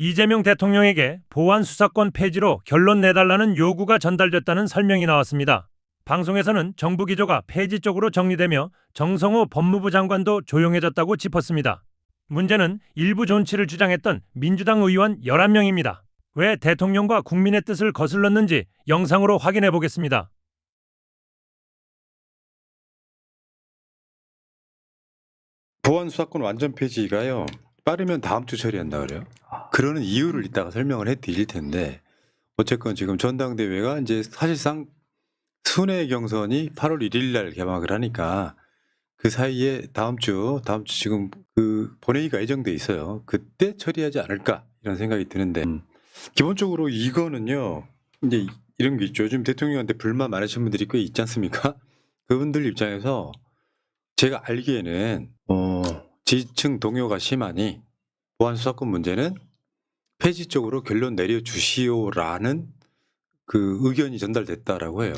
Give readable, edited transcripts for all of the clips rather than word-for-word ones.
이재명 대통령에게 보안 수사권 폐지로 결론 내달라는 요구가 전달됐다는 설명이 나왔습니다. 방송에서는 정부 기조가 폐지 쪽으로 정리되며 정성호 법무부 장관도 조용해졌다고 짚었습니다. 문제는 일부 존치를 주장했던 민주당 의원 11명입니다. 왜 대통령과 국민의 뜻을 거슬렀는지 영상으로 확인해 보겠습니다. 보안 수사권 완전 폐지가요. 빠르면 다음 주 처리한다 그래요. 그러는 이유를 이따가 설명을 해드릴 텐데 어쨌건 지금 전당대회가 이제 사실상 순회 경선이 8월 1일 날 개막을 하니까 그 사이에 다음 주 지금 그 본회의가 예정돼 있어요. 그때 처리하지 않을까 이런 생각이 드는데 기본적으로 이거는요. 이제 이런 게 있죠. 요즘 대통령한테 불만 많으신 분들이 꽤 있지 않습니까? 그분들 입장에서 제가 알기에는 지지층 동요가 심하니 보안 수사권 문제는 폐지 쪽으로 결론 내려주시오라는 그 의견이 전달됐다라고 해요.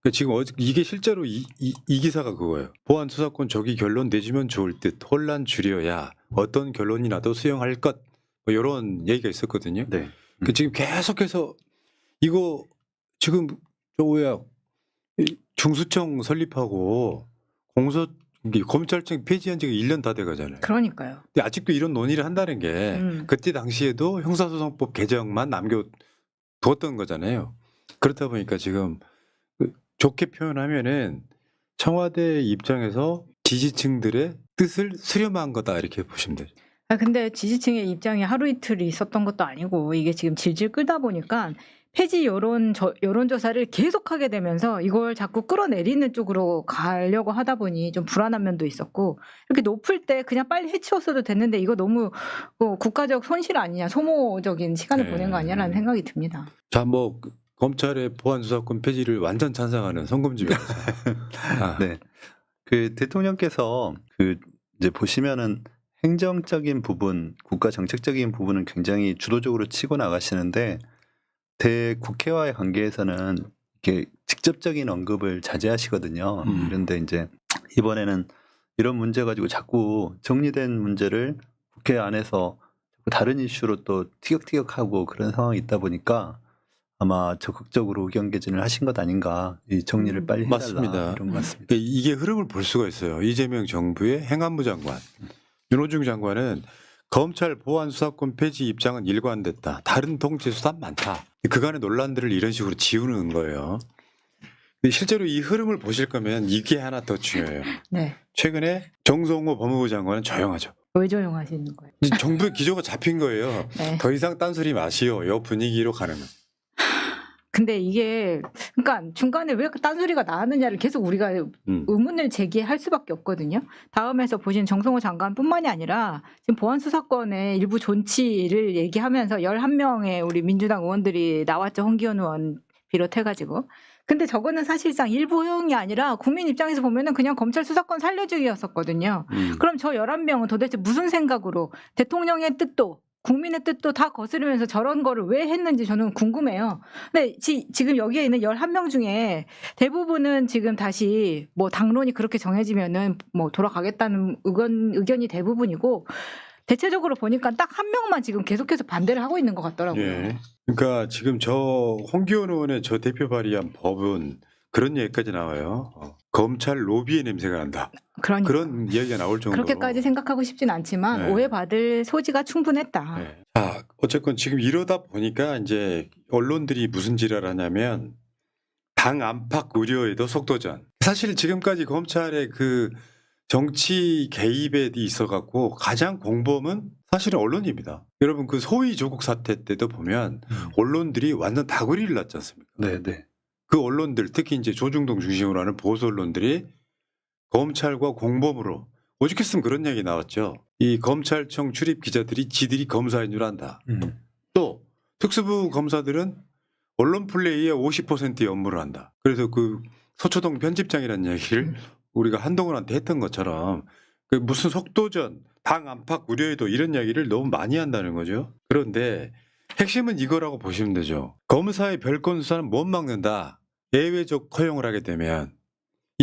그러니까 지금 이게 실제로 이 기사가 그거예요. 보안 수사권 조기 결론 내주면 좋을 듯 혼란 줄여야 어떤 결론이 나도 수용할 것 뭐 이런 얘기가 있었거든요. 네. 그 지금 계속해서 이거 지금 저 뭐야 중수청 설립하고 검찰청 폐지한 지가 1년 다 돼가잖아요. 그러니까요. 근데 아직도 이런 논의를 한다는 게 그때 당시에도 형사소송법 개정만 남겨두었던 거잖아요. 그렇다 보니까 지금 좋게 표현하면은 청와대 입장에서 지지층들의 뜻을 수렴한 거다 이렇게 보시면 되죠. 근데 지지층의 입장이 하루 이틀 있었던 것도 아니고 이게 지금 질질 끌다 보니까 폐지 여론조사를 계속하게 되면서 이걸 자꾸 끌어내리는 쪽으로 가려고 하다 보니 좀 불안한 면도 있었고 이렇게 높을 때 그냥 빨리 해치웠어도 됐는데 이거 너무 국가적 손실 아니냐 소모적인 시간을 보낸 거 아니냐라는 생각이 듭니다. 자, 뭐 검찰의 보안 수사권 폐지를 완전 찬성하는 성금지배라서. 네. 그 대통령께서 그 이제 보시면은 행정적인 부분, 국가 정책적인 부분은 굉장히 주도적으로 치고 나가시는데 대국회와의 관계에서는 이렇게 직접적인 언급을 자제하시거든요. 그런데 이제 이번에는 이런 문제 가지고 자꾸 정리된 문제를 국회 안에서 다른 이슈로 또 티격태격하고 그런 상황이 있다 보니까 아마 적극적으로 의견 개진을 하신 것 아닌가. 이 정리를 빨리 해달라. 맞습니다. 이런 것 같습니다. 그러니까 이게 흐름을 볼 수가 있어요. 이재명 정부의 행안부 장관 윤호중 장관은 검찰 보안 수사권 폐지 입장은 일관됐다. 다른 통제 수단 많다. 그간의 논란들을 이런 식으로 지우는 거예요. 근데 실제로 이 흐름을 보실 거면 이게 하나 더 중요해요. 네. 최근에 정성호 법무부 장관은 조용하죠. 왜 조용하시는 거예요? 정부의 기조가 잡힌 거예요. 네. 더 이상 딴소리 마시오. 이 분위기로 가는 거예요. 근데 이게 그러니까 중간에 왜 딴소리가 나왔느냐를 계속 우리가 의문을 제기할 수밖에 없거든요. 다음에서 보신 정성호 장관뿐만이 아니라 지금 보안 수사권의 일부 존치를 얘기하면서 11명의 우리 민주당 의원들이 나왔죠. 홍기현 의원 비롯해가지고. 근데 저거는 사실상 일부 허용이 아니라 국민 입장에서 보면은 그냥 검찰 수사권 살려주기였었거든요. 그럼 저 11명은 도대체 무슨 생각으로 대통령의 뜻도 국민의 뜻도 다 거스르면서 저런 거를 왜 했는지 저는 궁금해요. 근데 지금 여기에 있는 11명 중에 대부분은 지금 다시 뭐 당론이 그렇게 정해지면은 뭐 돌아가겠다는 의견이 대부분이고 대체적으로 보니까 딱 한 명만 지금 계속해서 반대를 하고 있는 것 같더라고요. 예. 그러니까 지금 저 홍기현 의원의 저 대표 발의한 법은 그런 얘기까지 나와요. 검찰 로비의 냄새가 난다. 그러니까. 그런 이야기가 나올 정도로. 그렇게까지 생각하고 싶진 않지만 네. 오해받을 소지가 충분했다. 네. 자, 어쨌건 지금 이러다 보니까 이제 언론들이 무슨 지랄을 하냐면 당 안팎 우려에도 속도전. 사실 지금까지 검찰의 그 정치 개입에 있어갖고 가장 공범은 사실은 언론입니다. 여러분 그 소위 조국 사태 때도 보면 언론들이 완전 다구리를 났지 않습니까? 네, 네. 그 언론들 특히 이제 조중동 중심으로 하는 보수 언론들이 검찰과 공범으로 오죽했으면 그런 얘기 나왔죠. 이 검찰청 출입 기자들이 지들이 검사인 줄 안다. 또 특수부 검사들은 언론 플레이에 50%의 업무를 한다. 그래서 그 서초동 편집장이라는 얘기를 우리가 한동훈한테 했던 것처럼 그 무슨 속도전, 당 안팎 우려에도 이런 이야기를 너무 많이 한다는 거죠. 그런데 핵심은 이거라고 보시면 되죠. 검사의 별건 수사는 못 막는다. 예외적 허용을 하게 되면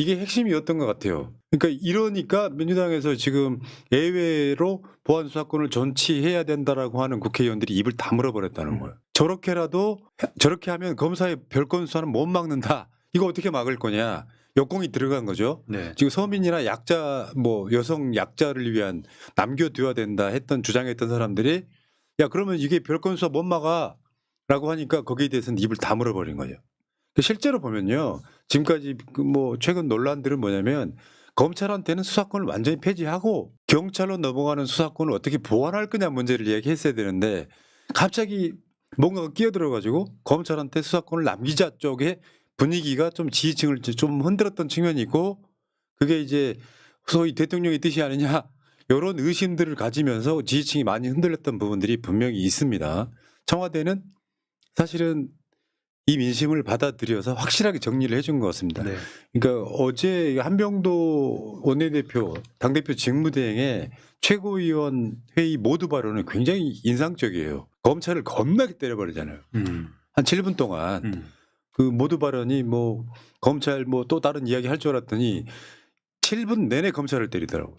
이게 핵심이었던 것 같아요. 그러니까 이러니까 민주당에서 지금 예외로 보안 수사권을 전치해야 된다라고 하는 국회의원들이 입을 다물어 버렸다는 거예요. 저렇게 하면 검사의 별건 수사는 못 막는다. 이거 어떻게 막을 거냐? 역공이 들어간 거죠. 네. 지금 서민이나 약자, 뭐 여성 약자를 위한 남겨둬야 된다 했던 주장했던 사람들이 야 그러면 이게 별건 수사 못 막아라고 하니까 거기에 대해서는 입을 다물어 버린 거예요. 실제로 보면요, 지금까지 그 뭐 최근 논란들은 뭐냐면 검찰한테는 수사권을 완전히 폐지하고 경찰로 넘어가는 수사권을 어떻게 보완할 거냐 문제를 얘기했어야 되는데 갑자기 뭔가가 끼어들어가지고 검찰한테 수사권을 남기자 쪽에 분위기가 좀 지지층을 좀 흔들었던 측면이 있고 그게 이제 소위 대통령의 뜻이 아니냐 이런 의심들을 가지면서 지지층이 많이 흔들렸던 부분들이 분명히 있습니다. 청와대는 사실은 이 민심을 받아들여서 확실하게 정리를 해준 것 같습니다. 네. 그러니까 어제 한병도 원내대표, 당대표 직무대행의 최고위원 회의 모두 발언은 굉장히 인상적이에요. 검찰을 겁나게 때려버리잖아요. 한 7분 동안 그 모두 발언이 뭐 검찰 뭐 또 다른 이야기 할 줄 알았더니 7분 내내 검찰을 때리더라고요.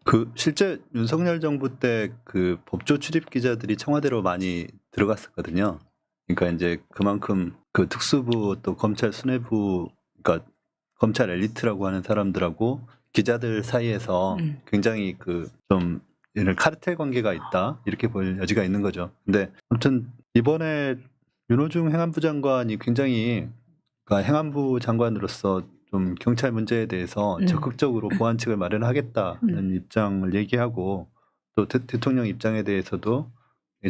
그 실제 윤석열 정부 때 그 법조 출입 기자들이 청와대로 많이 들어갔었거든요. 그러니까 이제 그만큼 그 특수부 또 검찰 수뇌부, 그러니까 검찰 엘리트라고 하는 사람들하고 기자들 사이에서 굉장히 그 좀 이런 카르텔 관계가 있다 이렇게 볼 여지가 있는 거죠. 근데 아무튼 이번에 윤호중 행안부 장관이 굉장히 그러니까 행안부 장관으로서 좀 경찰 문제에 대해서 적극적으로 보완 책을 마련하겠다는 입장을 얘기하고 또 대통령 입장에 대해서도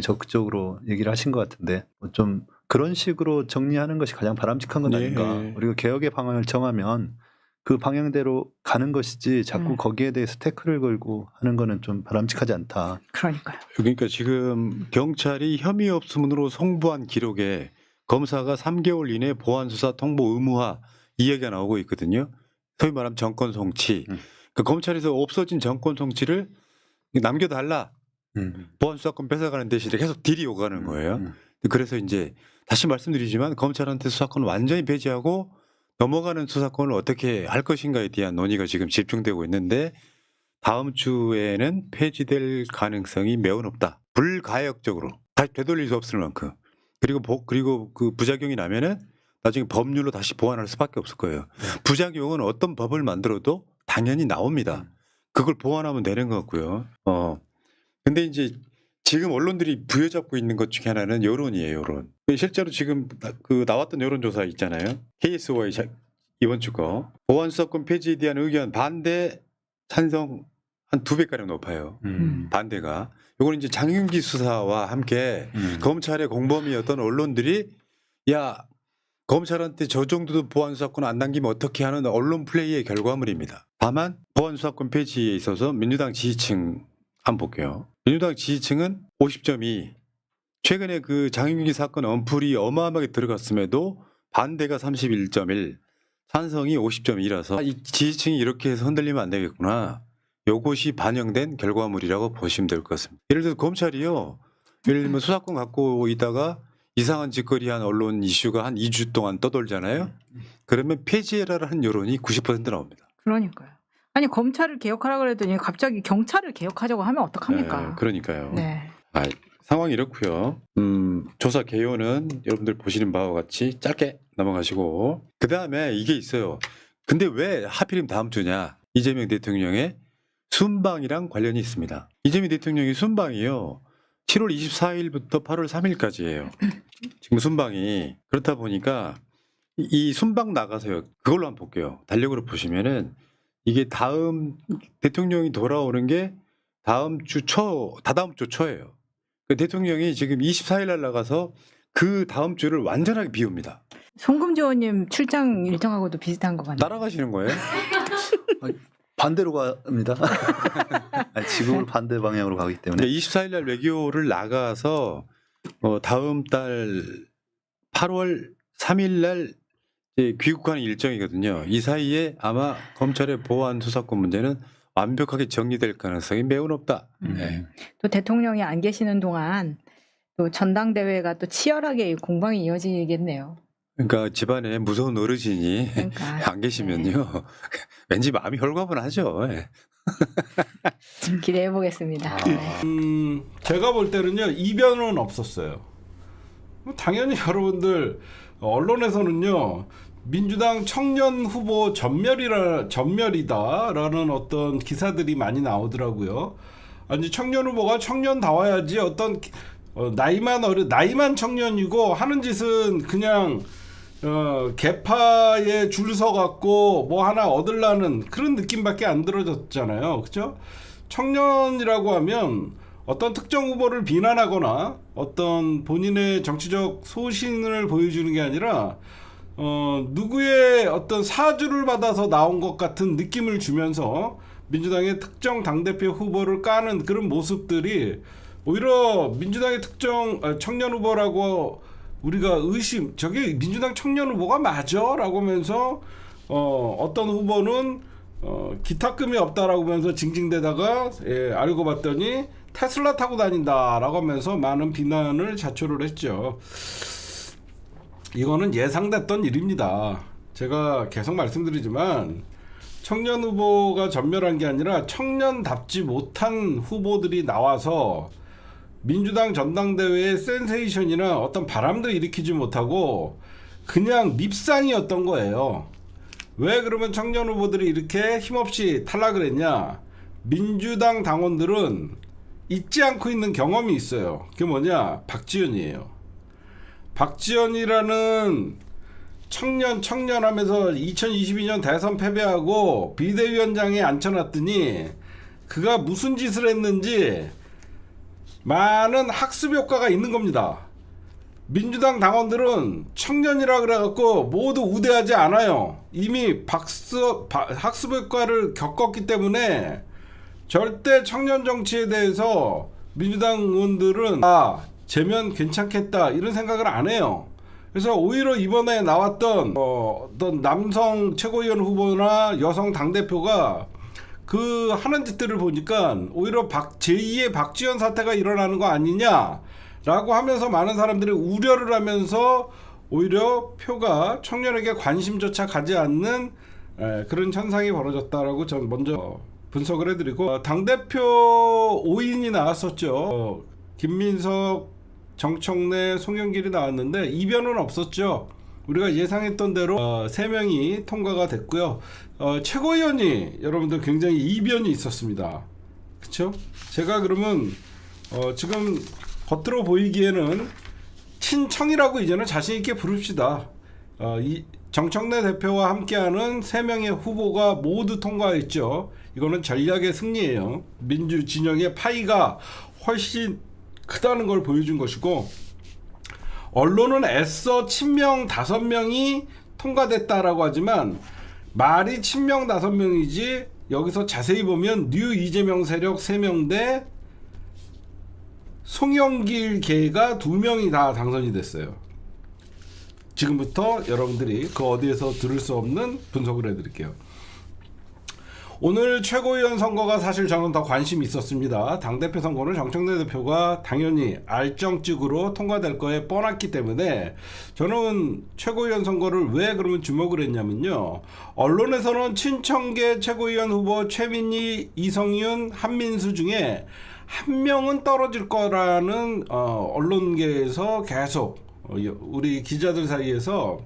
적극적으로 얘기를 하신 것 같은데 좀 그런 식으로 정리하는 것이 가장 바람직한 건 아닌가. 네. 우리가 개혁의 방향을 정하면 그 방향대로 가는 것이지 자꾸 거기에 대해서 태클을 걸고 하는 거는 좀 바람직하지 않다. 그러니까요. 그러니까 지금 경찰이 혐의 없음으로 송부한 기록에 검사가 3개월 이내 보안 수사 통보 의무화 이 얘기가 나오고 있거든요. 소위 말하면 정권 송치. 그러니까 검찰에서 없어진 정권 송치를 남겨달라. 보안 수사권 뺏어가는 대신에 계속 딜이 오가는 거예요. 그래서 이제 다시 말씀드리지만 검찰한테 수사권을 완전히 배제하고 넘어가는 수사권을 어떻게 할 것인가에 대한 논의가 지금 집중되고 있는데 다음 주에는 폐지될 가능성이 매우 높다. 불가역적으로 다시 되돌릴 수 없을 만큼. 그리고 그 부작용이 나면은 나중에 법률로 다시 보완할 수밖에 없을 거예요. 부작용은 어떤 법을 만들어도 당연히 나옵니다. 그걸 보완하면 되는 것 같고요. 근데 이제 지금 언론들이 부여잡고 있는 것 중에 하나는 여론이에요, 여론. 실제로 지금 그 나왔던 여론조사 있잖아요. KSOI 이번 주 거. 보안 수사권 폐지에 대한 의견 반대, 찬성 한 2배가량 높아요. 반대가. 요거는 이제 장윤기 수사와 함께 검찰의 공범이었던 언론들이 야, 검찰한테 저 정도도 보안 수사권 안 남기면 어떻게 하는 언론 플레이의 결과물입니다. 다만 보안 수사권 폐지에 있어서 민주당 지지층 한번 볼게요. 민주당 지지층은 50.2. 최근에 그 장윤기 사건 언플이 어마어마하게 들어갔음에도 반대가 31.1, 찬성이 50.2라서 이 지지층이 이렇게 해서 흔들리면 안 되겠구나. 요것이 반영된 결과물이라고 보시면 될 것 같습니다. 예를 들어서 검찰이요. 예를 들면 수사권 갖고 있다가 이상한 짓거리한 언론 이슈가 한 2주 동안 떠돌잖아요. 그러면 폐지해라를 한 여론이 90% 나옵니다. 그러니까요. 아니 검찰을 개혁하라 그랬더니 갑자기 경찰을 개혁하자고 하면 어떡합니까? 네, 그러니까요. 네. 상황이 이렇고요. 조사 개요는 여러분들 보시는 바와 같이 짧게 넘어가시고 그 다음에 이게 있어요. 근데 왜 하필이면 다음 주냐? 이재명 대통령의 순방이랑 관련이 있습니다. 이재명 대통령의 순방이요. 7월 24일부터 8월 3일까지예요. 지금 순방이 그렇다 보니까 이 순방 나가서요. 그걸로 한번 볼게요. 달력으로 보시면은 이게 다음 대통령이 돌아오는 게 다다음 주 초예요. 그 대통령이 지금 24일 날 나가서 그 다음 주를 완전하게 비웁니다. 송금지 의원님 출장 일정하고도 비슷한 것 같네요. 따라가시는 거예요? 반대로 갑니다. 지금으로 반대 방향으로 가기 때문에. 24일 날 외교를 나가서 다음 달 8월 3일 날 귀국하는 일정이거든요. 이 사이에 아마 검찰의 보안 수사권 문제는 완벽하게 정리될 가능성이 매우 높다. 네. 또 대통령이 안 계시는 동안 또 전당대회가 또 치열하게 공방이 이어지겠네요. 그러니까 집안에 무서운 어르신이 그러니까 안 계시면요. 왠지 마음이 홀가분하죠. 예. 기대해 보겠습니다. 아. 네. 제가 볼 때는요, 이변은 없었어요. 당연히 여러분들 언론에서는요, 민주당 청년 후보 전멸이다라는 어떤 기사들이 많이 나오더라고요. 아니, 청년 후보가 청년다워야지 어떤 나이만 청년이고 하는 짓은 그냥 개파에 줄 서갖고 뭐 하나 얻으려는 그런 느낌밖에 안 들어졌잖아요. 그죠? 청년이라고 하면 어떤 특정 후보를 비난하거나 어떤 본인의 정치적 소신을 보여주는 게 아니라 누구의 어떤 사주를 받아서 나온 것 같은 느낌을 주면서 민주당의 특정 당대표 후보를 까는 그런 모습들이 오히려 민주당의 특정 청년 후보라고 우리가 저게 민주당 청년 후보가 맞아? 라고 하면서 어떤 후보는 기탁금이 없다라고 하면서 징징대다가 알고 봤더니 테슬라 타고 다닌다라고 하면서 많은 비난을 자초를 했죠. 이거는 예상됐던 일입니다. 제가 계속 말씀드리지만 청년 후보가 전멸한 게 아니라 청년답지 못한 후보들이 나와서 민주당 전당대회의 센세이션이나 어떤 바람도 일으키지 못하고 그냥 밉상이었던 거예요. 왜 그러면 청년 후보들이 이렇게 힘없이 탈락을 했냐? 민주당 당원들은 잊지 않고 있는 경험이 있어요. 그게 뭐냐? 박지원이에요. 박지원이라는 청년 하면서 2022년 대선 패배하고 비대위원장에 앉혀놨더니 그가 무슨 짓을 했는지 많은 학습 효과가 있는 겁니다. 민주당 당원들은 청년이라 그래갖고 모두 우대하지 않아요. 이미 학습 효과를 겪었기 때문에 절대 청년 정치에 대해서 민주당 의원들은 재면 괜찮겠다 이런 생각을 안 해요. 그래서 오히려 이번에 나왔던 어떤 남성 최고위원 후보나 여성 당대표가 그 하는 짓들을 보니까 오히려 제2의 박지원 사태가 일어나는 거 아니냐라고 하면서 많은 사람들이 우려를 하면서 오히려 표가 청년에게 관심조차 가지 않는 그런 현상이 벌어졌다라고 전 먼저 분석을 해드리고 당대표 5인이 나왔었죠. 김민석, 정청래, 송영길이 나왔는데 이변은 없었죠. 우리가 예상했던 대로 3명이 통과가 됐고요. 최고위원이 여러분들 굉장히 이변이 있었습니다. 그렇죠? 제가 그러면 지금 겉으로 보이기에는 친청이라고 이제는 자신 있게 부릅시다. 이 정청래 대표와 함께하는 3명의 후보가 모두 통과했죠. 이거는 전략의 승리예요. 민주 진영의 파이가 훨씬 크다는 걸 보여준 것이고 언론은 애써 친명 5명이 통과됐다라고 하지만 말이 친명 5명이지 여기서 자세히 보면 뉴 이재명 세력 3명 대 송영길 계가 2명이 다 당선이 됐어요. 지금부터 여러분들이 그 어디에서 들을 수 없는 분석을 해드릴게요. 오늘 최고위원 선거가 사실 저는 더 관심이 있었습니다. 당대표 선거는 정청래 대표가 당연히 알정직으로 통과될 거에 뻔했기 때문에 저는 최고위원 선거를 왜 그러면 주목을 했냐면요. 언론에서는 친청계 최고위원 후보 최민희, 이성윤, 한민수 중에 한 명은 떨어질 거라는 언론계에서 계속 우리 기자들 사이에서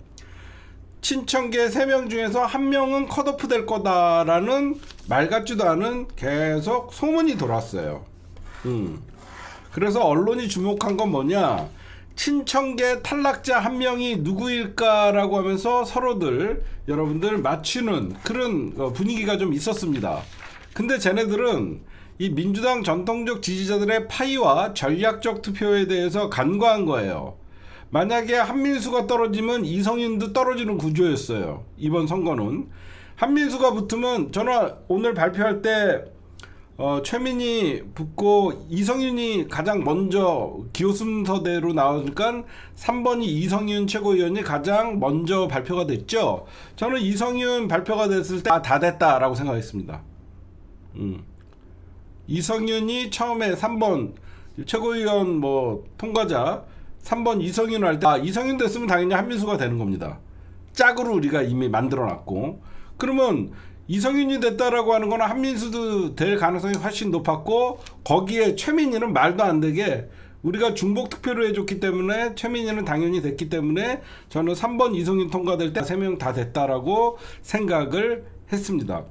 친청계 3명 중에서 1명은 컷오프 될 거다라는 말 같지도 않은 계속 소문이 돌았어요. 그래서 언론이 주목한 건 뭐냐? 친청계 탈락자 1명이 누구일까라고 하면서 서로들 여러분들 맞추는 그런 분위기가 좀 있었습니다. 근데 쟤네들은 이 민주당 전통적 지지자들의 파이와 전략적 투표에 대해서 간과한 거예요. 만약에 한민수가 떨어지면 이성윤도 떨어지는 구조였어요. 이번 선거는. 한민수가 붙으면 저는 오늘 발표할 때 최민희 붙고 이성윤이 가장 먼저 기호순서대로 나오니까 3번이 이성윤 최고위원이 가장 먼저 발표가 됐죠. 저는 이성윤 발표가 됐을 때 다 됐다라고 생각했습니다. 이성윤이 처음에 3번 최고위원 통과자 3번 이성윤을 할 때 이성윤 됐으면 당연히 한민수가 되는 겁니다. 짝으로 우리가 이미 만들어놨고, 그러면 이성윤이 됐다라고 하는 거는 한민수도 될 가능성이 훨씬 높았고, 거기에 최민희는 말도 안 되게 우리가 중복 투표를 해줬기 때문에 최민희는 당연히 됐기 때문에 저는 3번 이성윤 통과될 때 3명 다 됐다라고 생각을 했습니다.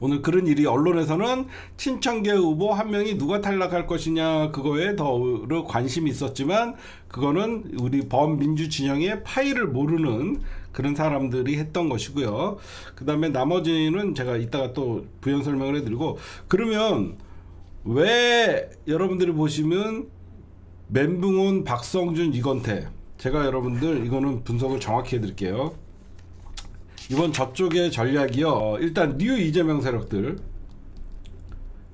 오늘 그런 일이 언론에서는 친천계 후보 한 명이 누가 탈락할 것이냐 그거에 더 관심이 있었지만, 그거는 우리 범민주 진영의 파일을 모르는 그런 사람들이 했던 것이고요. 그 다음에 나머지는 제가 이따가 또 부연 설명을 해드리고, 그러면 왜 여러분들이 보시면 멘붕온, 박성준, 이건태, 제가 여러분들 이거는 분석을 정확히 해드릴게요. 이번 저쪽의 전략이요. 일단 뉴 이재명 세력들,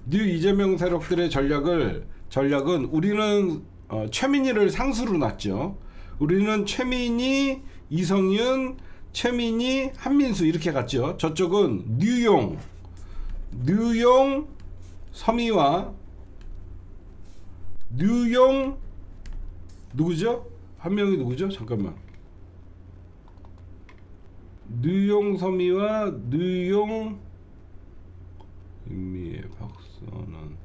뉴 이재명 세력들의 전략은 우리는 최민희를 상수로 놨죠. 우리는 최민희, 이성윤, 최민희, 한민수 이렇게 갔죠. 저쪽은 뉴용, 서미화, 뉴용 누구죠? 한 명이 누구죠? 잠깐만. 뉴용 서미와 뉴용 임미애 박선원,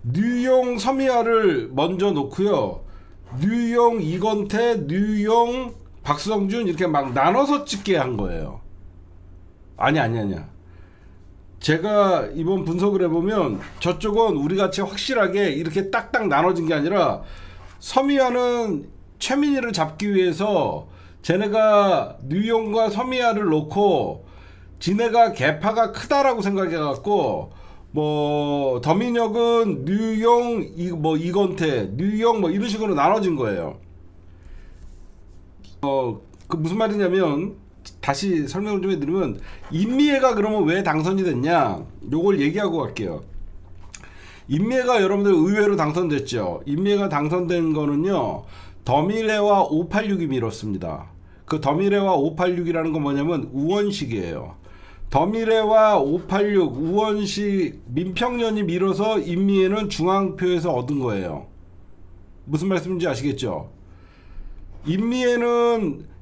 뉴용 서미아를 먼저 놓고요. 뉴용 이건태, 뉴용 박성준 이렇게 막 나눠서 찍게 한 거예요. 아니야. 제가 이번 분석을 해보면 저쪽은 우리같이 확실하게 이렇게 딱딱 나눠진 게 아니라, 서미아는 최민희를 잡기 위해서 쟤네가 뉴용과 서미아를 놓고 지네가 개파가 크다라고 생각해갖고, 뭐 더민혁은 뉴용 이건태, 뉴용 뭐 이런 식으로 나눠진 거예요. 그 무슨 말이냐면, 다시 설명을 좀 해드리면, 임미애가 그러면 왜 당선이 됐냐, 요걸 얘기하고 갈게요. 임미애가 여러분들 의외로 당선됐죠. 임미애가 당선된 거는요, 더미래와 586이 밀었습니다. 그 더미래와 586이라는 건 뭐냐면 우원식이에요. 더미래와 586, 우원식, 민평년이 밀어서 임미애는 중앙표에서 얻은 거예요. 무슨 말씀인지 아시겠죠?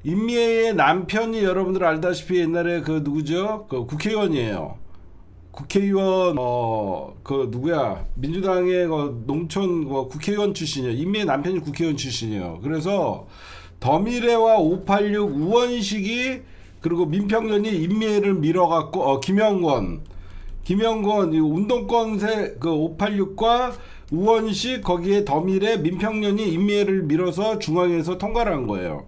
임미애의 남편이 여러분들 알다시피 옛날에 그 누구죠? 그 국회의원이에요. 국회의원 그 누구야? 민주당의 그 농촌 국회의원 출신이에요. 임미애 남편이 국회의원 출신이에요. 그래서 더미래와 586 우원식이, 그리고 민평년이 임미애를 밀어갖고 김영권 이 운동권 그 586과 우원식, 거기에 더미래, 민평년이 임미애를 밀어서 중앙에서 통과를 한 거예요.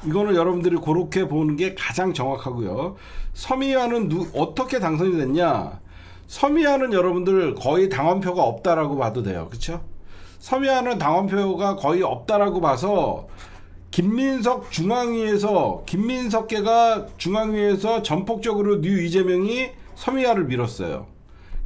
이거는 여러분들이 그렇게 보는 게 가장 정확하고요. 서미아는 어떻게 당선이 됐냐? 서미아는 여러분들 거의 당원표가 없다라고 봐도 돼요. 그렇죠? 서미아는 당원표가 거의 없다라고 봐서 김민석계가 중앙위에서 전폭적으로 뉴 이재명이 서미아를 밀었어요.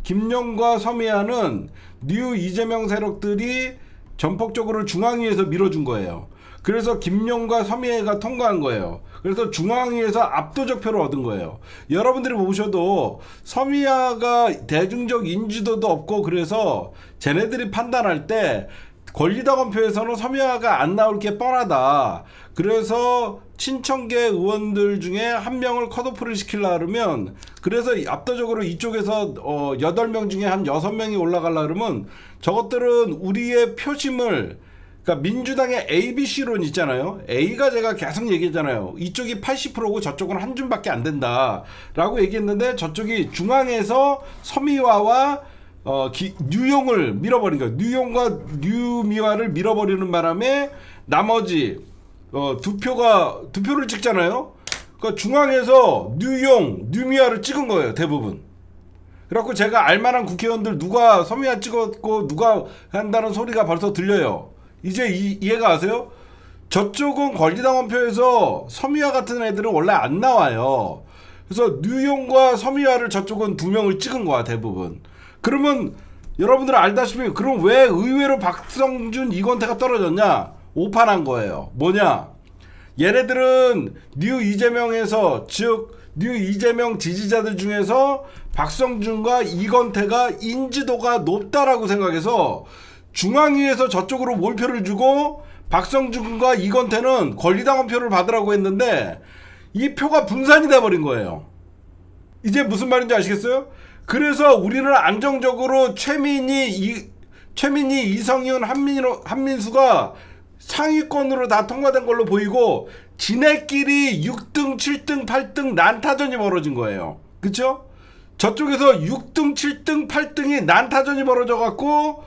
김용과 서미아는 뉴 이재명 세력들이 전폭적으로 중앙위에서 밀어준 거예요. 그래서 김용과 서미아가 통과한 거예요. 그래서 중앙위에서 압도적 표를 얻은 거예요. 여러분들이 보셔도 서미아가 대중적 인지도도 없고, 그래서 쟤네들이 판단할 때 권리당원표에서는 서미아가 안 나올 게 뻔하다. 그래서 친천계 의원들 중에 한 명을 컷오프를 시키려고 그러면, 그래서 압도적으로 이쪽에서 8명 중에 한 6명이 올라가려고 그러면, 저것들은 우리의 표심을, 그러니까 민주당의 ABC론 있잖아요. A가 제가 계속 얘기했잖아요. 이쪽이 80%고 저쪽은 한 줌밖에 안 된다 라고 얘기했는데, 저쪽이 중앙에서 서미화와 뉴용을 밀어버린 거예요. 뉴용과 뉴미화를 밀어버리는 바람에 나머지 두 표를 찍잖아요. 그러니까 중앙에서 뉴용, 뉴미화를 찍은 거예요, 대부분. 그래갖고 제가 알만한 국회의원들 누가 서미화 찍었고 누가 한다는 소리가 벌써 들려요. 이제 이해가 가세요? 저쪽은 권리당원표에서 서미화 같은 애들은 원래 안 나와요. 그래서 뉴용과 서미화를 저쪽은 2명을 찍은 거야, 대부분. 그러면 여러분들 알다시피, 그럼 왜 의외로 박성준, 이건태가 떨어졌냐? 오판한 거예요. 뭐냐? 얘네들은 뉴 이재명에서, 즉 뉴 이재명 지지자들 중에서 박성준과 이건태가 인지도가 높다라고 생각해서 중앙위에서 저쪽으로 몰표를 주고 박성준과 이건태는 권리당원 표를 받으라고 했는데 이 표가 분산이 돼버린 거예요. 이제 무슨 말인지 아시겠어요? 그래서 우리는 안정적으로 최민희, 이성윤, 한민수가 상위권으로 다 통과된 걸로 보이고 지네끼리 6등, 7등, 8등 난타전이 벌어진 거예요. 그쵸? 저쪽에서 6등, 7등, 8등이 난타전이 벌어져 갖고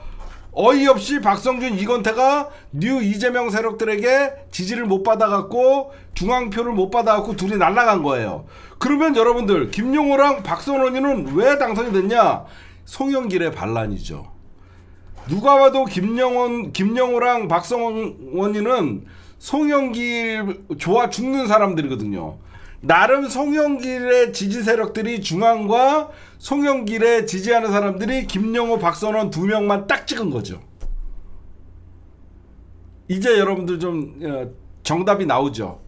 어이없이 박성준, 이건태가 뉴 이재명 세력들에게 지지를 못 받아갖고 중앙표를 못 받아갖고 둘이 날아간 거예요. 그러면 여러분들 김용호랑 박선원이는 왜 당선이 됐냐? 송영길의 반란이죠. 누가 봐도 김용호랑 박선원이는 송영길 좋아 죽는 사람들이거든요. 나름 송영길의 지지 세력들이 중앙과 송영길에 지지하는 사람들이 김용호, 박선원 두 명만 딱 찍은 거죠. 이제 여러분들 좀 정답이 나오죠.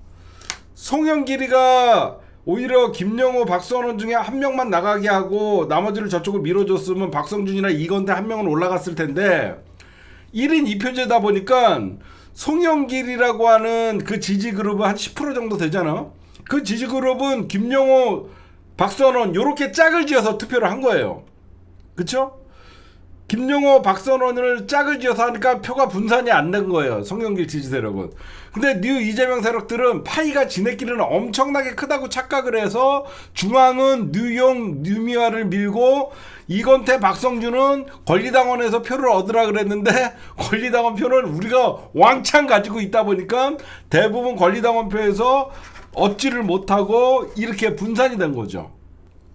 송영길이가 오히려 김용호, 박선원 중에 한 명만 나가게 하고 나머지를 저쪽으로 밀어줬으면 박성준이나 이건태 한 명은 올라갔을 텐데 1인 2표제다 보니까 송영길이라고 하는 그 지지 그룹은 한 10% 정도 되잖아. 그 지지 그룹은 김용호, 박선원 요렇게 짝을 지어서 투표를 한 거예요. 그쵸? 김용호, 박선원을 짝을 지어서 하니까 표가 분산이 안 된 거예요. 송영길 지지 세력은. 근데 뉴 이재명 세력들은 파이가 지네끼리는 엄청나게 크다고 착각을 해서 중앙은 뉴용, 뉴미화를 밀고 이건태, 박성준은 권리당원에서 표를 얻으라 그랬는데 권리당원 표는 우리가 왕창 가지고 있다 보니까 대부분 권리당원 표에서 얻지를 못하고 이렇게 분산이 된 거죠.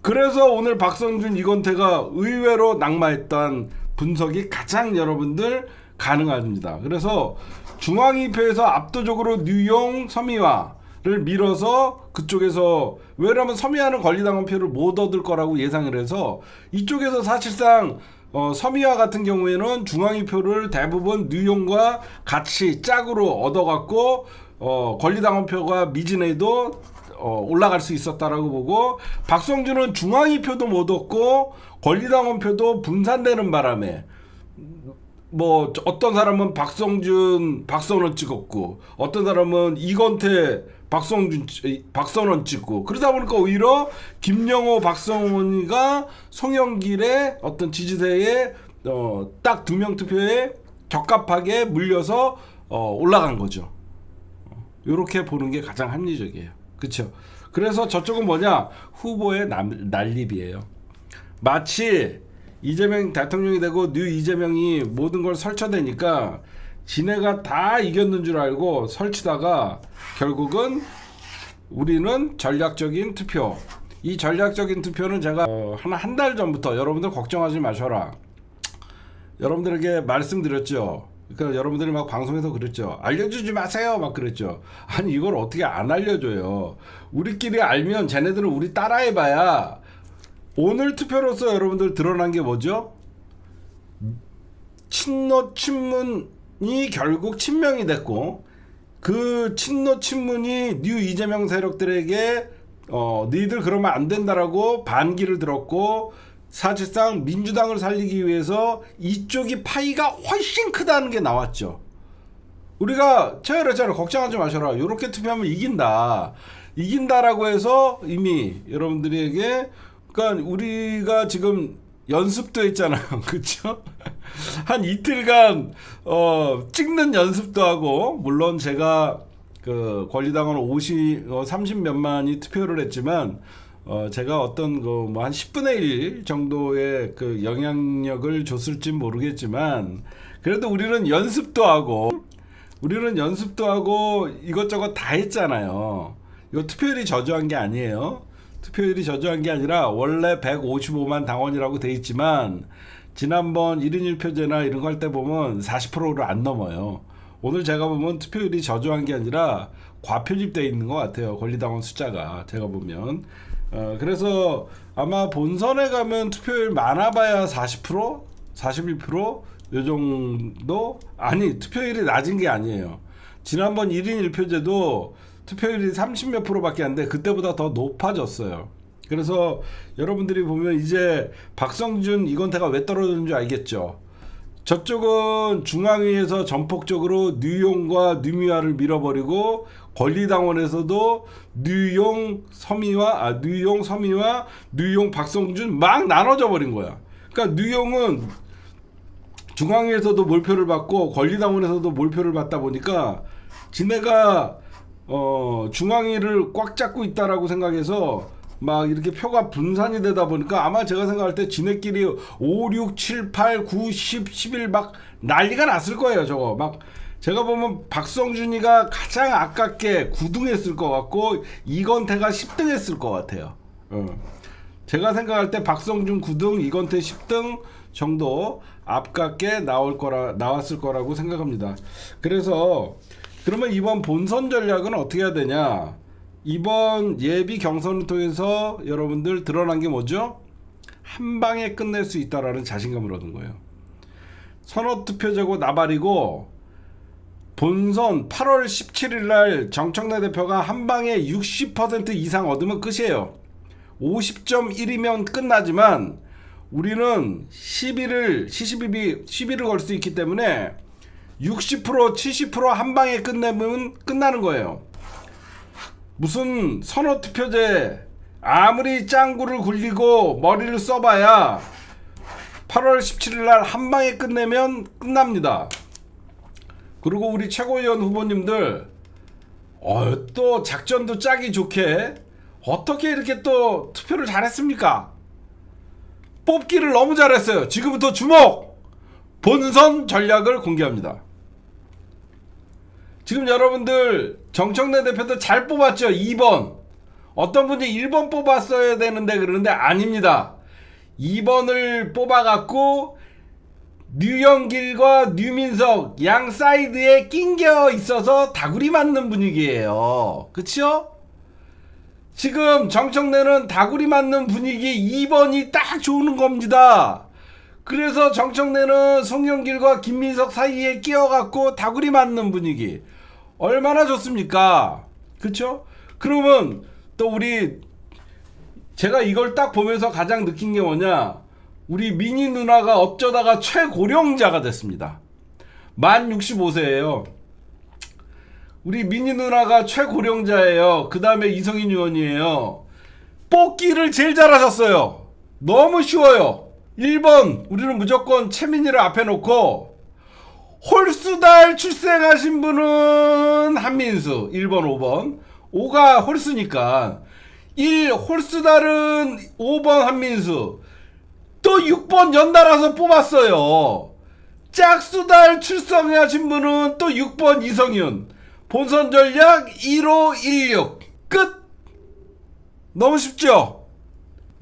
그래서 오늘 박성준, 이건태가 의외로 낙마했던 분석이 가장 여러분들 가능합니다. 그래서 중앙위표에서 압도적으로 뉴용, 서미화를 밀어서 그쪽에서 왜냐면 서미화는 권리당원 표를 못 얻을 거라고 예상을 해서 이쪽에서 사실상 서미화 같은 경우에는 중앙위표를 대부분 뉴용과 같이 짝으로 얻어갖고 권리당원 표가 미진해도 올라갈 수 있었다라고 보고 박성준은 중앙위 표도 못 얻고 권리당원 표도 분산되는 바람에 뭐 어떤 사람은 박성준, 박선원 찍었고 어떤 사람은 이건태, 박선원 찍고 그러다 보니까 오히려 김용호, 박선원이가 송영길의 어떤 지지세에 딱 2명 투표에 적합하게 물려서 올라간 거죠. 이렇게 보는 게 가장 합리적이에요. 그렇죠? 그래서 저쪽은 뭐냐? 후보의 난립이에요. 마치 이재명 대통령이 되고 뉴 이재명이 모든 걸 설쳐대니까 지네가 다 이겼는 줄 알고 설치다가 결국은 우리는 전략적인 투표. 이 전략적인 투표는 제가 한 달 전부터 여러분들 걱정하지 마셔라. 여러분들에게 말씀드렸죠. 그러니까 여러분들이 막 방송에서 그랬죠. 알려주지 마세요. 막 그랬죠. 아니 이걸 어떻게 안 알려줘요. 우리끼리 알면 쟤네들은 우리 따라해봐야 오늘 투표로서 여러분들 드러난 게 뭐죠? 친노 친문이 결국 친명이 됐고 그 친노 친문이 뉴 이재명 세력들에게 너희들 그러면 안 된다라고 반기를 들었고 사실상 민주당을 살리기 위해서 이쪽이 파이가 훨씬 크다는 게 나왔죠. 우리가 제가 그랬잖아요. 걱정하지 마셔라. 이렇게 투표하면 이긴다라고 해서 이미 여러분들에게 그러니까 우리가 지금 연습도 했잖아요. 그렇죠? 한 이틀간 찍는 연습도 하고 물론 제가 그 권리당원 30몇만이 투표를 했지만 제가 어떤 뭐 한 10분의 1 정도의 그 영향력을 줬을진 모르겠지만 그래도 우리는 연습도 하고 이것저것 다 했잖아요. 이거 투표율이 저조한 게 아니에요. 투표율이 저조한 게 아니라 원래 155만 당원이라고 돼 있지만 지난번 1인 1표제나 이런 거 할 때 보면 40%를 안 넘어요. 오늘 제가 보면 투표율이 저조한 게 아니라 과표집되어 있는 것 같아요. 권리당원 숫자가 제가 보면 그래서 아마 본선에 가면 투표율 많아봐야 40%? 41%? 요 정도? 아니 투표율이 낮은 게 아니에요. 지난번 1인 1표제도 투표율이 30몇 %밖에 안 돼. 그때보다 더 높아졌어요. 그래서 여러분들이 보면 이제 박성준 이건태가 왜 떨어졌는 줄 알겠죠. 저쪽은 중앙위에서 전폭적으로 뉴용과 뉴미화를 밀어버리고 권리당원에서도 뉴용 서미와 뉴용 박성준 막 나눠져 버린 거야. 그러니까 뉴용은 중앙위에서도 몰표를 받고 권리당원에서도 몰표를 받다 보니까 지네가 중앙위를 꽉 잡고 있다라고 생각해서 막 이렇게 표가 분산이 되다 보니까 아마 제가 생각할 때 지네끼리 5, 6, 7, 8, 9, 10, 11 막 난리가 났을 거예요. 저거 막 제가 보면 박성준이가 가장 아깝게 9등했을 것 같고 이건태가 10등했을 것 같아요. 제가 생각할 때 박성준 9등, 이건태 10등 정도 아깝게 나왔을 거라고 생각합니다. 그래서 그러면 이번 본선 전략은 어떻게 해야 되냐? 이번 예비 경선을 통해서 여러분들 드러난 게 뭐죠? 한 방에 끝낼 수 있다라는 자신감을 얻은 거예요. 선호투표제고 나발이고 본선 8월 17일 날 정청래 대표가 한 방에 60% 이상 얻으면 끝이에요. 50.1이면 끝나지만 우리는 11을 걸 수 있기 때문에 60% 70% 한 방에 끝내면 끝나는 거예요. 무슨 선호투표제 아무리 짱구를 굴리고 머리를 써봐야 8월 17일 날 한 방에 끝내면 끝납니다. 그리고 우리 최고위원 후보님들 또 작전도 짜기 좋게 어떻게 이렇게 또 투표를 잘했습니까? 뽑기를 너무 잘했어요. 지금부터 주목! 본선 전략을 공개합니다. 지금 여러분들 정청래 대표도 잘 뽑았죠. 2번. 어떤 분이 1번 뽑았어야 되는데 그러는데 아닙니다. 2번을 뽑아갖고 류영길과 류민석 양 사이드에 낑겨 있어서 다구리 맞는 분위기예요. 그쵸? 지금 정청래는 다구리 맞는 분위기 2번이 딱 좋은 겁니다. 그래서 정청래는 송영길과 김민석 사이에 끼어갖고 다구리 맞는 분위기. 얼마나 좋습니까? 그쵸? 그러면 또 제가 이걸 딱 보면서 가장 느낀 게 뭐냐? 우리 미니 누나가 어쩌다가 최고령자가 됐습니다. 만 65세예요. 우리 미니 누나가 최고령자예요. 그 다음에 이성인 의원이에요. 뽑기를 제일 잘하셨어요. 너무 쉬워요. 1번 우리는 무조건 최민희를 앞에 놓고 홀수달 출생하신 분은 한민수 1번 5번 5가 홀수니까 1 홀수달은 5번 한민수 또 6번 연달아서 뽑았어요. 짝수달 출생하신 분은 또 6번 이성윤 본선 전략 1516 끝. 너무 쉽죠?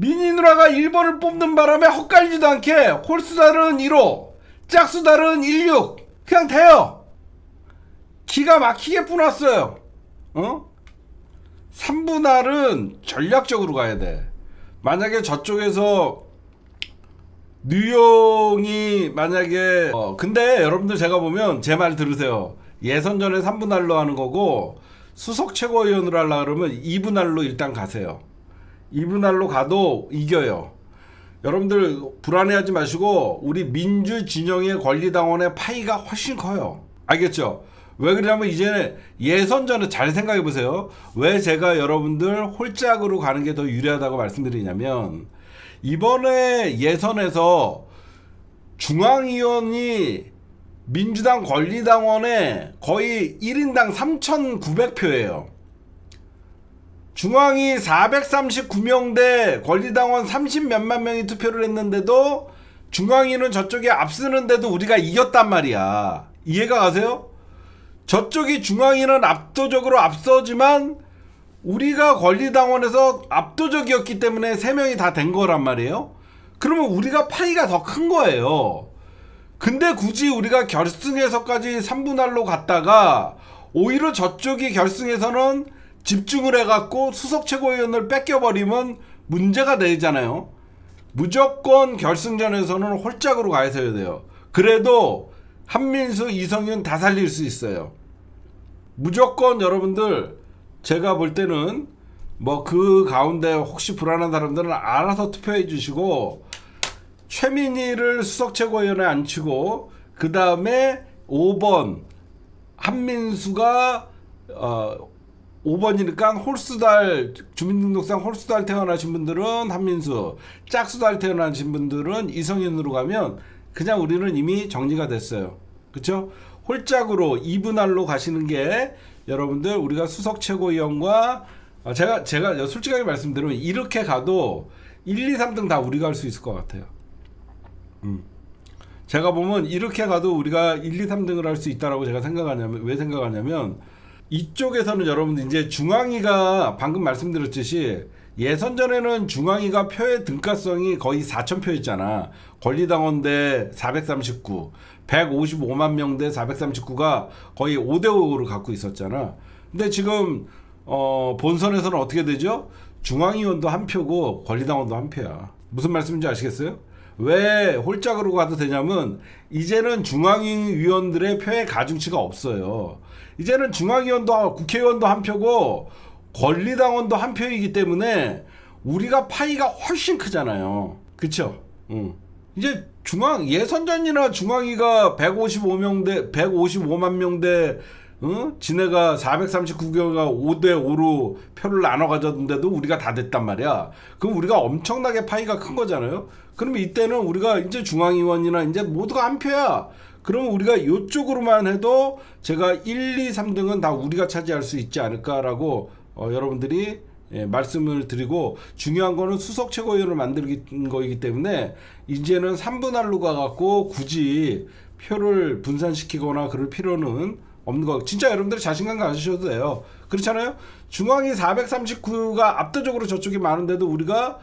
미니 누나가 1번을 뽑는 바람에 헛갈리지도 않게 홀수달은 1호 짝수달은 16 그냥 돼요. 기가 막히게 뿌놨어요. 3분할은 전략적으로 가야 돼. 만약에 저쪽에서 뉴용이 만약에 근데 여러분들 제가 보면 제 말 들으세요. 예선전에 3분할로 하는 거고 수석 최고위원으로 하려고 그러면 2분할로 일단 가세요. 2분할로 가도 이겨요. 여러분들 불안해하지 마시고 우리 민주 진영의 권리당원의 파이가 훨씬 커요. 알겠죠? 왜 그러냐면 이제 예선전에 잘 생각해 보세요. 왜 제가 여러분들 홀짝으로 가는 게 더 유리하다고 말씀드리냐면 이번에 예선에서 중앙위원이 민주당 권리당원의 거의 1인당 3,900표예요. 중앙위 439명 대 권리당원 30몇만 명이 투표를 했는데도 중앙위는 저쪽에 앞서는데도 우리가 이겼단 말이야. 이해가 가세요? 저쪽이 중앙위는 압도적으로 앞서지만 우리가 권리당원에서 압도적이었기 때문에 3명이 다 된 거란 말이에요. 그러면 우리가 파이가 더 큰 거예요. 근데 굳이 우리가 결승에서까지 3분할로 갔다가 오히려 저쪽이 결승에서는 집중을 해갖고 수석 최고위원을 뺏겨버리면 문제가 되잖아요. 무조건 결승전에서는 홀짝으로 가야 돼요. 그래도 한민수, 이성윤 다 살릴 수 있어요. 무조건 여러분들 제가 볼 때는 뭐 그 가운데 혹시 불안한 사람들은 알아서 투표해 주시고 최민희를 수석 최고위원에 앉히고 그 다음에 5번 한민수가 5번이니까 홀수달 주민등록상 홀수달 태어나신 분들은 한민수, 짝수달 태어나신 분들은 이성윤으로 가면 그냥 우리는 이미 정리가 됐어요. 그렇죠? 홀짝으로 2분할로 가시는 게 여러분들 우리가 수석 최고위원과 제가 솔직하게 말씀드리면 이렇게 가도 1, 2, 3등 다 우리가 할 수 있을 것 같아요. 제가 보면 이렇게 가도 우리가 1, 2, 3등을 할 수 있다라고 제가 왜 생각하냐면 이쪽에서는 여러분들 이제 중앙위가 방금 말씀드렸듯이 예선전에는 중앙위가 표의 등가성이 거의 4,000표였잖아. 권리당원 대 439, 155만 명 대 439가 거의 5대5를 갖고 있었잖아. 근데 지금 본선에서는 어떻게 되죠? 중앙위원도 한 표고 권리당원도 한 표야. 무슨 말씀인지 아시겠어요? 왜 홀짝으로 가도 되냐면 이제는 중앙위원들의 표의 가중치가 없어요. 이제는 중앙위원도 국회의원도 한 표고 권리당원도 한 표이기 때문에 우리가 파이가 훨씬 크잖아요. 그쵸? 이제 예선전이나 중앙위가 155만 명 대 지네가 439개가 5대5로 표를 나눠 가졌는데도 우리가 다 됐단 말이야. 그럼 우리가 엄청나게 파이가 큰 거잖아요. 그러면 이때는 우리가 이제 중앙위원이나 이제 모두가 한 표야. 그러면 우리가 이쪽으로만 해도 제가 1, 2, 3등은 다 우리가 차지할 수 있지 않을까라고 여러분들이 말씀을 드리고, 중요한 거는 수석 최고위원을 만드는 거이기 때문에 이제는 3분할로 가갖고 굳이 표를 분산시키거나 그럴 필요는 없는 거. 진짜 여러분들 자신감 가지셔도 돼요. 그렇잖아요. 중앙이 439가 압도적으로 저쪽이 많은데도 우리가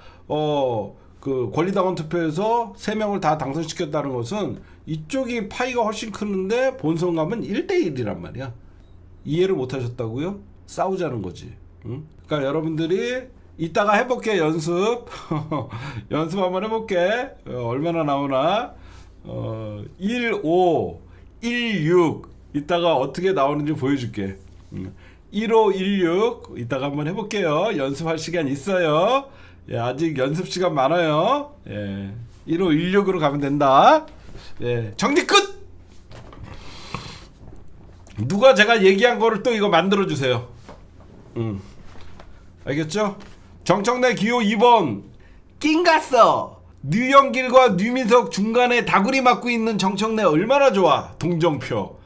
그 권리당원 투표에서 3명을 다 당선시켰다는 것은 이쪽이 파이가 훨씬 크는데 본선 가면 1대1이란 말이야. 이해를 못 하셨다고요? 싸우자는 거지. 응? 그러니까 여러분들이 이따가 해볼게. 연습 연습 한번 해볼게. 얼마나 나오나. 1, 5, 1, 6 이따가 어떻게 나오는지 보여줄게. 1, 5, 1, 6 이따가 한번 해볼게요. 연습할 시간 있어요. 예, 아직 연습 시간 많아요. 예, 1, 5, 1, 6으로 가면 된다. 예, 정리 끝! 누가 제가 얘기한 거를 또 이거 만들어주세요. 알겠죠? 정청래 기호 2번 낑갔어. 류영길과 류민석 중간에 다구리 맞고 있는 정청래 얼마나 좋아. 동정표.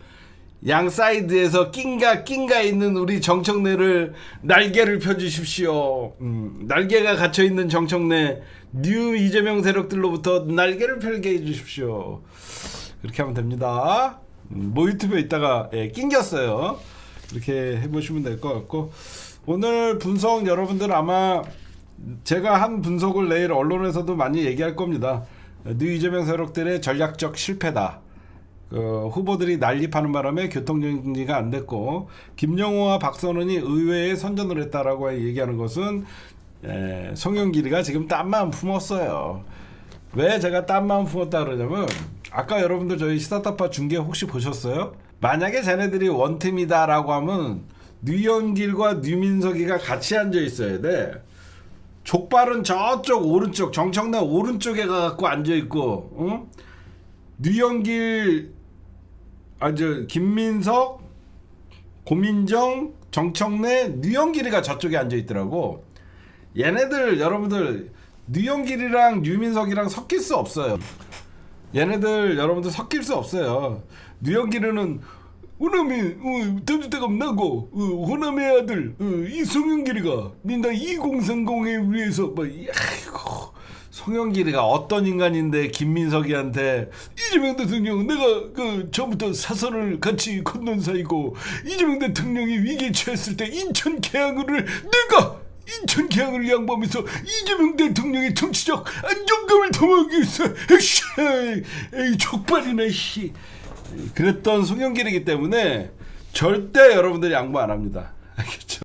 양 사이드에서 낑가 있는 우리 정청래를 날개를 펴주십시오. 날개가 갇혀있는 정청래, 뉴 이재명 세력들로부터 날개를 펴게 해주십시오. 그렇게 하면 됩니다. 모유튜브에 있다가 낑겼어요. 이렇게 해보시면 될 것 같고, 오늘 분석 여러분들 아마 제가 한 분석을 내일 언론에서도 많이 얘기할 겁니다. 뉴 이재명 세력들의 전략적 실패다. 후보들이 난립하는 바람에 교통정리가 안 됐고, 김영호와 박선원이 의회에 선전을 했다라고 얘기하는 것은 송영길이가 지금 딴마음 품었어요. 왜 제가 딴마음 품었다 그러냐면, 아까 여러분들 저희 시사타파 중계 혹시 보셨어요? 만약에 쟤네들이 원팀이다라고 하면 류영길과 류민석이가 같이 앉아 있어야 돼. 족발은 저쪽 오른쪽 정청래 오른쪽에 가갖고 앉아 있고, 응? 류영길, 김민석, 고민정, 정청래, 류영길이가 저쪽에 앉아 있더라고. 얘네들 여러분들 류영길이랑 류민석이랑 섞일 수 없어요. 얘네들 여러분들 섞일 수 없어요. 류영길이는 호남에 던질데가 나고, 호남의 아들 이송영길이가 민당 2030에 위해서 아이고, 송영길이가 어떤 인간인데 김민석이한테 이재명 대통령 내가 처음부터 사선을 같이 건넌 사이고, 이재명 대통령이 위기에 처했을 때 인천 계양을 내가 인천 계양을 양보하면서 이재명 대통령의 정치적 안정감을 도모하기 위해서 에이 족발이나 씨 그랬던 송영길이기 때문에 절대 여러분들이 양보 안 합니다. 알겠죠?